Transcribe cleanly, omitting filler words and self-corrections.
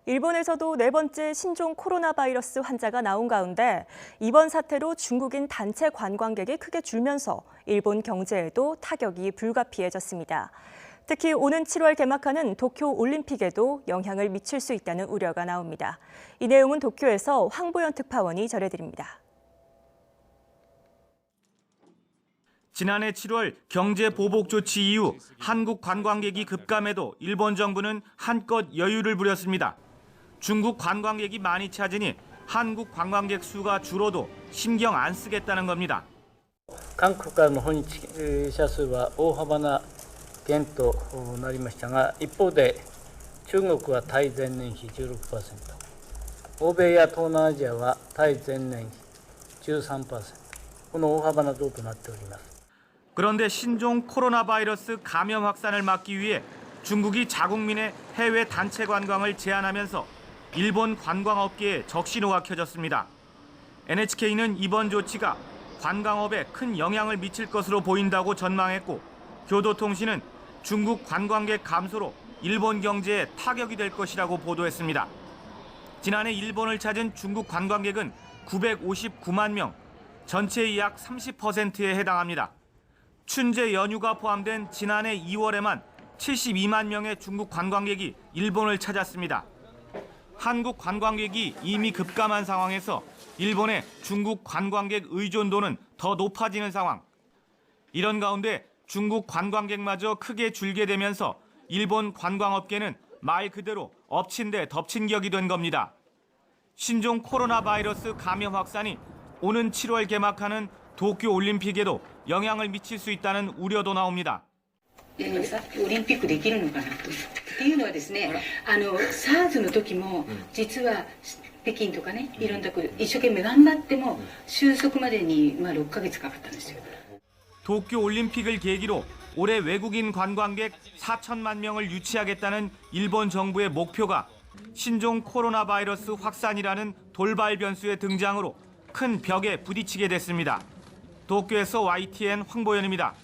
일본에서도 네 번째 신종 코로나 바이러스 환자가 나온 가운데 이번 사태로 중국인 단체 관광객이 크게 줄면서 일본 경제에도 타격이 불가피해졌습니다. 특히 오는 7월 개막하는 도쿄 올림픽에도 영향을 미칠 수 있다는 우려가 나옵니다. 이 내용은 도쿄에서 황보연 특파원이 전해드립니다. 지난해 7월 경제 보복 조치 이후 한국 관광객이 급감해도 일본 정부는 한껏 여유를 부렸습니다. 중국 관광객이 많이 찾으니 한국 관광객 수가 줄어도 신경 안 쓰겠다는 겁니다. 韓国からの訪日者数は大幅な減となりましたが、一方で中国は対前年比 16%、欧米や東南アジアは対前年比 13%、この大幅な増となっております。 그런데 신종 코로나 바이러스 감염 확산을 막기 위해 중국이 자국민의 해외 단체 관광을 제한하면서 일본 관광업계에 적신호가 켜졌습니다. NHK는 이번 조치가 관광업에 큰 영향을 미칠 것으로 보인다고 전망했고, 교도통신은 중국 관광객 감소로 일본 경제에 타격이 될 것이라고 보도했습니다. 지난해 일본을 찾은 중국 관광객은 959만 명, 전체의 약 30%에 해당합니다. 춘제 연휴가 포함된 지난해 2월에만 72만 명의 중국 관광객이 일본을 찾았습니다. 한국 관광객이 이미 급감한 상황에서 일본의 중국 관광객 의존도는 더 높아지는 상황. 이런 가운데 중국 관광객마저 크게 줄게 되면서 일본 관광업계는 말 그대로 엎친 데 덮친 격이 된 겁니다. 신종 코로나 바이러스 감염 확산이 오는 7월 개막하는 도쿄 올림픽에도 영향을 미칠 수 있다는 우려도 나옵니다. オリンピックできるのかなと。っていうのはですね、SARS の時も実は北京とかね、いろんな一生懸命頑張っても収束までに6ヶ月かかったんですよ。 도쿄 올림픽을 계기로 올해 외국인 관광객 4천만 명을 유치하겠다는 일본 정부의 목표가 신종 코로나 바이러스 확산이라는 돌발 변수의 등장으로 큰 벽에 부딪히게 됐습니다. 도쿄에서 YTN 황보연입니다.